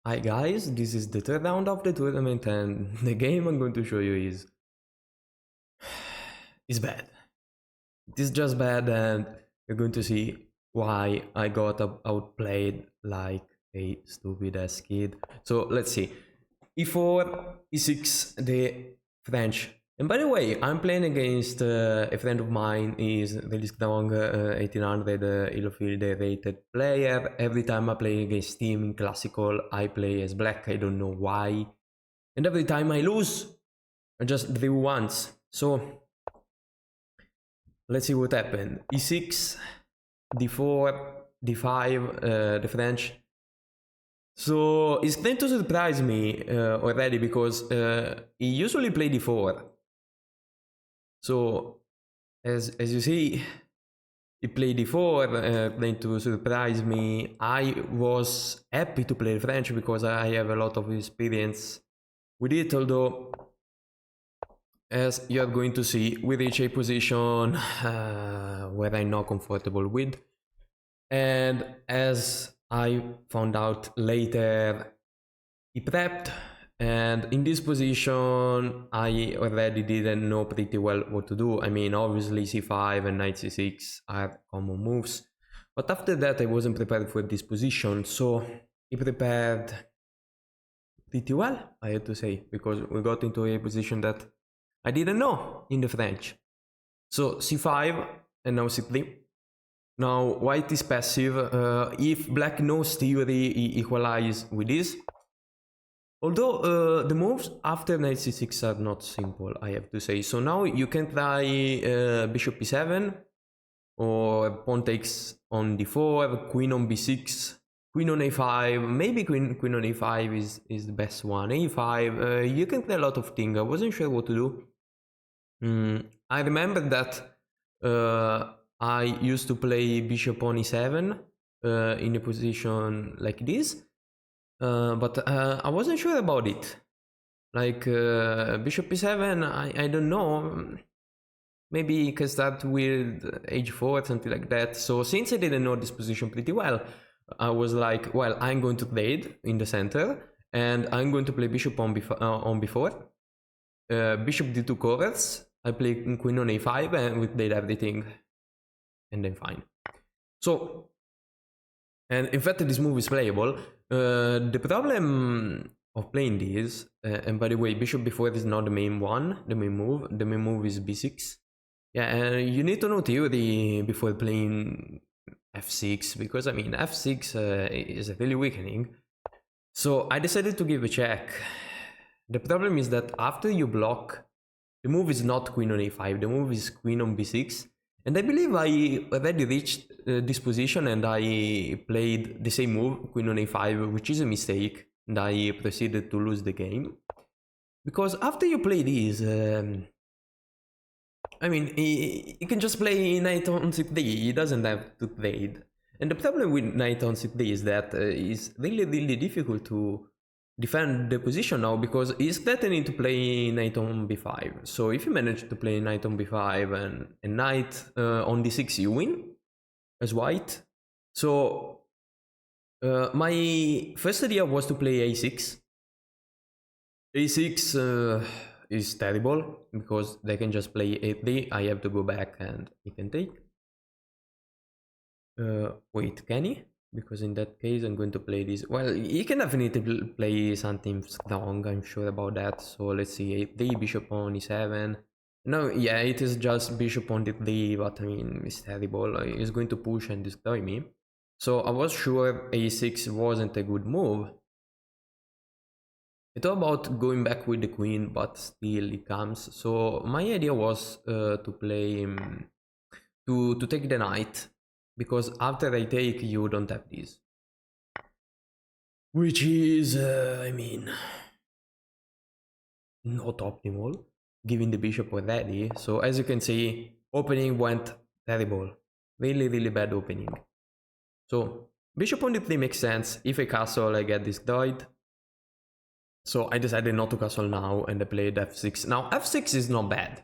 Hi guys, this is the third round of the tournament and the game I'm going to show you is bad. It is just bad and you're going to see why I got outplayed like a stupid ass kid. So let's see. E4, E6, the French. And by the way, I'm playing against a friend of mine. He's really strong, 1800 elo field rated player. Every time I play against him in classical, I play as black. I don't know why. And every time I lose, I just drew once. So let's see what happened. E6, D4, D5, the French. So it's going to surprise me already because he usually play D4. So as you see, he played D4, playing to surprise me. I was happy to play French because I have a lot of experience with it, although as you're going to see, we reach a position where I'm not comfortable with. And as I found out later, he prepped, and in this position I already didn't know pretty well what to do. I mean, obviously c5 and knight c6 are common moves, but after that I wasn't prepared for this position, so he prepared pretty well, I had to say, because we got into a position that I didn't know in the French. So c5 and now c3. Now white is passive. If black knows theory, he equalize with this. Although the moves after knight c6 are not simple, I have to say. So now you can try bishop e7, or pawn takes on d4, queen on b6, queen on a5, maybe queen on a5 is the best one, a5, you can play a lot of things. I wasn't sure what to do. I remember that I used to play bishop on e7 in a position like this, but I wasn't sure about it. Like bishop e7, I don't know. Maybe you can start with h4, something like that. So since I didn't know this position pretty well, I was like, well, I'm going to trade in the center, and I'm going to play bishop on b4. Bishop d2 covers. I play queen on a5, and we played everything, and then fine. So, and in fact, this move is playable. The problem of playing this, and by the way, bishop b4 is not the main one, the main move. The main move is b6. Yeah, and you need to know theory before playing f6, because I mean f6 is really weakening. So I decided to give a check. The problem is that after you block, the move is not queen on a5, the move is queen on b6. And I believe I already reached this position and I played the same move, queen on a5, which is a mistake, and I proceeded to lose the game. Because after you play this, I mean, he can just play knight on c3, he doesn't have to trade. And the problem with knight on c3 is that it's really difficult to defend the position now, because he's threatening to play knight on b5. So if you manage to play knight on b5 and knight on d6, you win as white. So my first idea was to play a6. a6 is terrible because they can just play a3. I have to go back and he can take. Wait, can he? Because in that case I'm going to play this. Well, he can definitely play something strong, I'm sure about that. So let's see, a3, bishop on e7. No, yeah, it is just bishop on d3, but I mean, it's terrible. He's going to push and destroy me. So I was sure a6 wasn't a good move. I thought about going back with the queen, but still it comes. So my idea was to play to take the knight, because after I take, you don't have this, which is I mean, not optimal, giving the bishop already. So as you can see, opening went terrible, really bad opening. So bishop on d3 makes sense. If I castle, I get destroyed. So I decided not to castle now, and I played f6. Now f6 is not bad.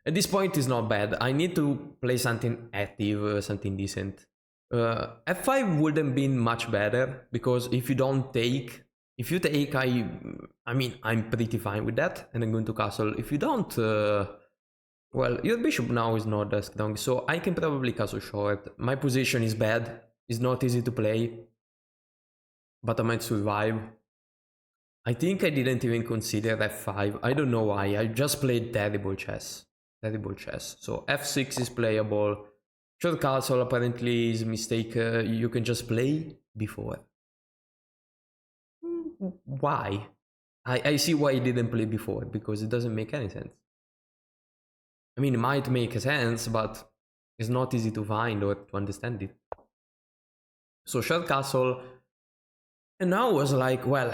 At this point, it's not bad. I need to play something active, something decent. F5 wouldn't been much better, because if you don't take, if you take, I mean, I'm pretty fine with that, and I'm going to castle. If you don't, well, your bishop now is not that strong, so I can probably castle short. My position is bad, it's not easy to play, but I might survive. I think I didn't even consider f5. I don't know why. I just played terrible chess. Terrible chess. So f6 is playable. Short castle apparently is a mistake. You can just play before. Why? I see why I didn't play before, because it doesn't make any sense. I mean, it might make sense, but it's not easy to find or to understand it. So short castle. And now I was like, well,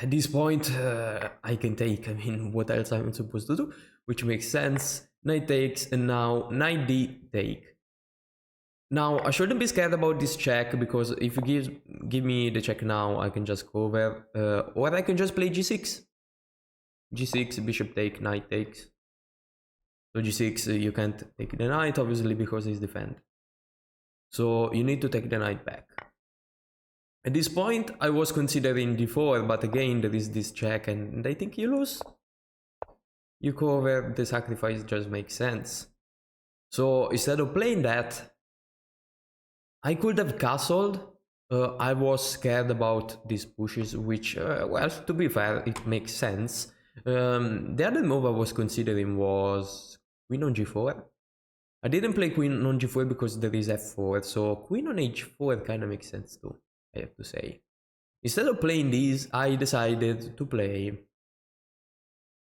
at this point, I can take. I mean, what else I'm supposed to do? Which makes sense. Knight takes, and now knight d take. Now, I shouldn't be scared about this check, because if you give me the check now, I can just cover. Or I can just play g6. g6, bishop take, knight takes. So g6, you can't take the knight, obviously, because it's defend. So you need to take the knight back. At this point, I was considering d4, but again, there is this check, and I think you lose. You cover, the sacrifice just makes sense. So instead of playing that, I could have castled. I was scared about these pushes, which, well, to be fair, it makes sense. The other move I was considering was queen on g4. I didn't play queen on g4 because there is f4, so queen on h4 kind of makes sense too, I have to say. Instead of playing these, I decided to play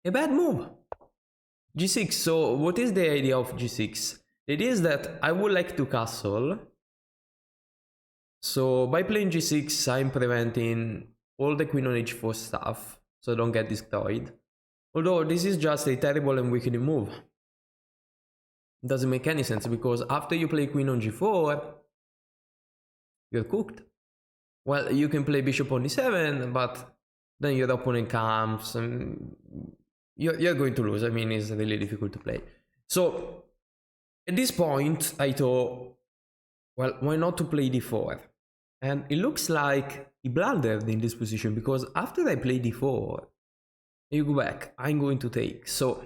a bad move. g6. So what is the idea of g6? The idea is that I would like to castle. So by playing g6, I'm preventing all the queen on h4 stuff, so I don't get destroyed. Although this is just a terrible and weakening move. It doesn't make any sense, because after you play queen on g4, you're cooked. Well, you can play bishop on e7, but then your opponent comes and you're going to lose. I mean, it's really difficult to play. So at this point, I thought, well, why not to play d4? And it looks like he blundered in this position, because after I play d4, you go back, I'm going to take. So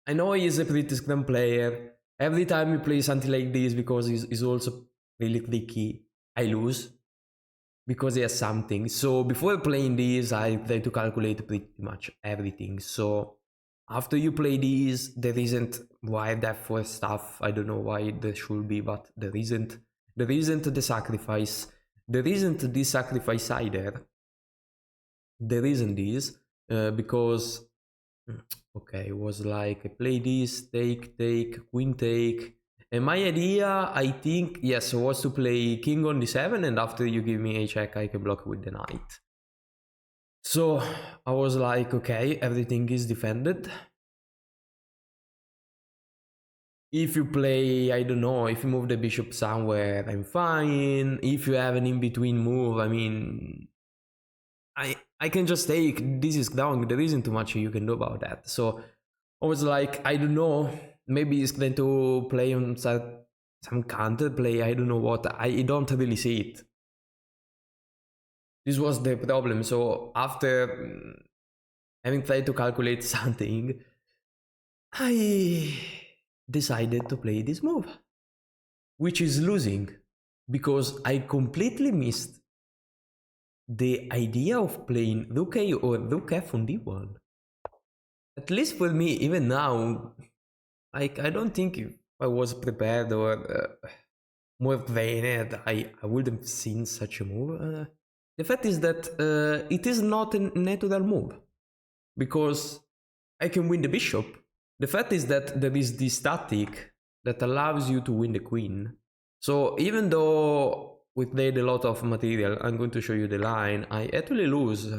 I know he is a pretty scrum player. Every time he plays something like this, because he's also really tricky, I lose, because he has something. So before playing this, I try to calculate pretty much everything. So after you play these, there isn't wired f4 stuff. I don't know why there should be, but there isn't. There isn't the sacrifice. There isn't this sacrifice either. There isn't this, because okay, it was like I play this, take, queen take. And my idea, I think, yes, was to play king on d7, and after you give me a check, I can block with the knight. So I was like, okay, everything is defended. If you play, I don't know, if you move the bishop somewhere, I'm fine. If you have an in-between move, I mean, I can just take, this is down, there isn't too much you can do about that. So I was like, I don't know, maybe it's going to play on some counter play, I don't know what, I don't really see it. This was the problem. So after having tried to calculate something, I decided to play this move, which is losing, because I completely missed the idea of playing rook a or rook f on d1. At least for me, even now, like, I don't think if I was prepared or more trained, I would have seen such a move. The fact is that it is not a natural move, because I can win the bishop. The fact is that there is this tactic that allows you to win the queen. So even though we played a lot of material, I'm going to show you the line, I actually lose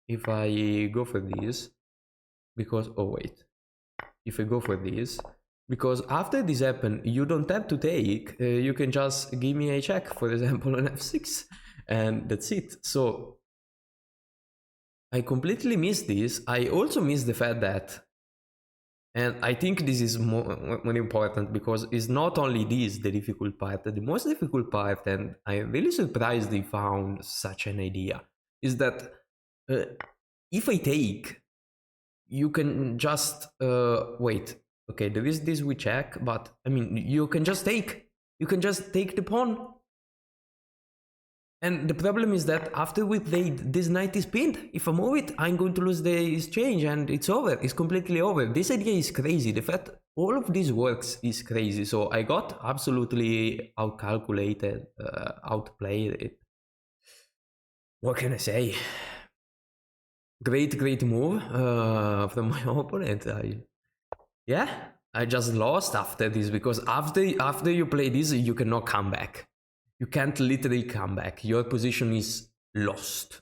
if I go for this, because, oh wait, if I go for this, because after this happen, you don't have to take, you can just give me a check, for example, on f6, and that's it. So I completely missed this. I also missed the fact that And I think this is more important because it's not only this the difficult part. The most difficult part, and I'm really surprised they found such an idea, is that uh, if I take, you can just wait. Okay, there is this we check, but I mean, you can just take. You can just take the pawn. And the problem is that after we played, this knight is pinned. If I move it, I'm going to lose the exchange and it's over. It's completely over. This idea is crazy. The fact all of this works is crazy. So I got absolutely outcalculated, outplayed it. What can I say? Great move from my opponent. Yeah, I just lost after this because after you play this, you cannot come back. You can't literally come back. Your position is lost.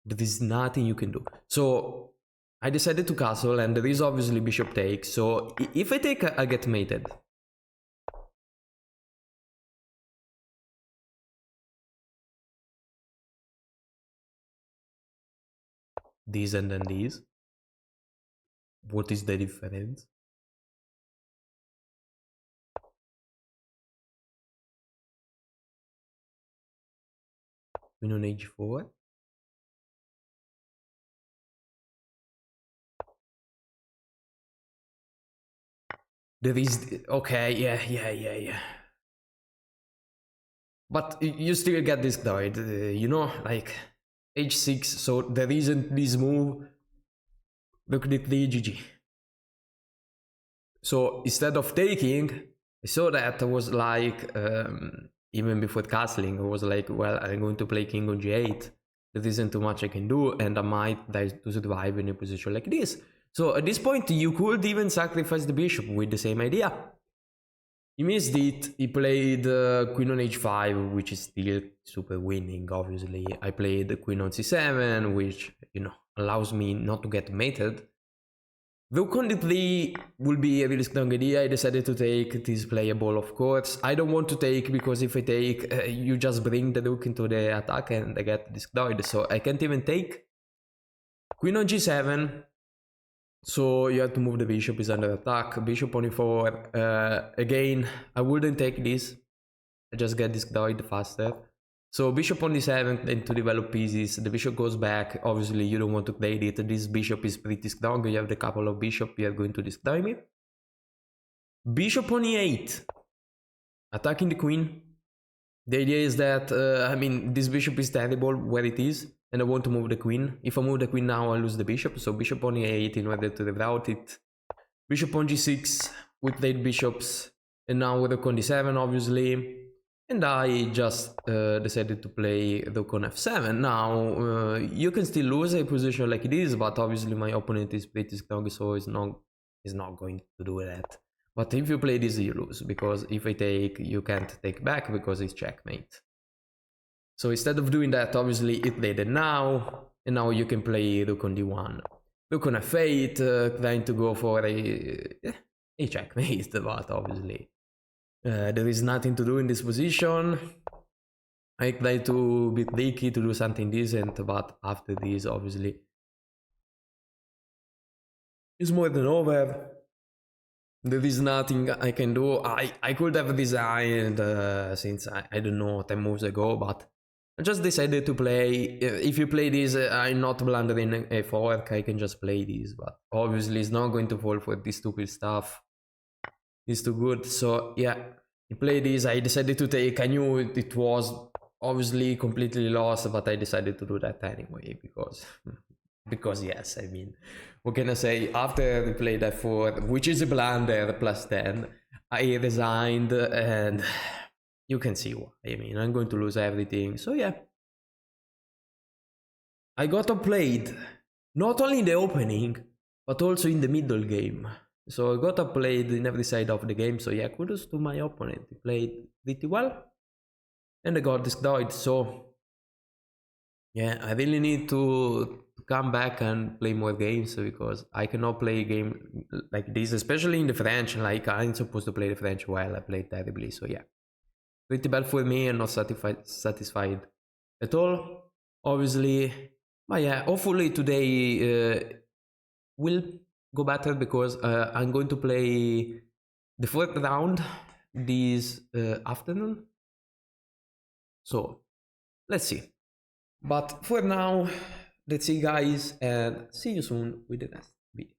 There is nothing you can do. So I decided to castle, and there is obviously bishop takes. So if I take, I get mated. This and then this. What is the difference? Queen on h4. There is, okay, yeah. But you still get this died, you know, like h6. So there isn't this move. Look at the GG. So instead of taking, I saw that I was like, even before castling, I was like, well, I'm going to play king on g8. There isn't too much I can do, and I might die to survive in a position like this. So at this point, you could even sacrifice the bishop with the same idea. He missed it. He played queen on h5, which is still super winning, obviously. I played queen on c7, which, you know, allows me not to get mated. Rook on d3 will be a really strong idea. I decided to take. It is playable, of course. I don't want to take because if I take, you just bring the rook into the attack and I get destroyed. So I can't even take. Queen on g7. So you have to move the bishop, is under attack. Bishop on e4. Again, I wouldn't take this. I just get destroyed faster. So bishop on d7, then to develop pieces. The bishop goes back. Obviously, you don't want to play it. This bishop is pretty strong. You have the couple of bishop. You are going to destroy me. Bishop on e8. Attacking the queen. The idea is that, I mean, this bishop is terrible where it is. And I want to move the queen. If I move the queen now, I lose the bishop. So bishop on e8 in order to reroute it. Bishop on g6 with late bishops. And now rook on d7, obviously. And I just decided to play rook on f7. Now, you can still lose a position like this, but obviously my opponent is pretty strong, so it's not going to do that. But if you play this, you lose, because if I take, you can't take back because it's checkmate. So instead of doing that, obviously it played it now, and now you can play rook on d1. Rook on f8, trying to go for a checkmate, but obviously there is nothing to do in this position. I try to be tricky to do something decent, but after this, obviously, it's more than over. There is nothing I can do. I could have designed since I don't know 10 moves ago, but I just decided to play. If you play this, I'm not blundering a fork. I can just play this, but obviously it's not going to fall for this stupid stuff. It's too good. So yeah, I played this. I decided to take. I knew it was obviously completely lost, but I decided to do that anyway because yes, I mean, what can I say? After I played f4, which is a blunder plus 10, I resigned, and you can see why. I mean, I'm going to lose everything. So yeah, I got outplayed, not only in the opening, but also in the middle game. So I got outplayed in every side of the game. So yeah, kudos to my opponent. He played pretty well, and I got destroyed. So yeah, I really need to come back and play more games because I cannot play a game like this, especially in the French. Like, I'm supposed to play the French well. I played terribly. So yeah, pretty bad for me and not satisfied at all, obviously. But yeah, hopefully today will go better because I'm going to play the fourth round this afternoon. So let's see. But for now, let's see, guys, and see you soon with the next video.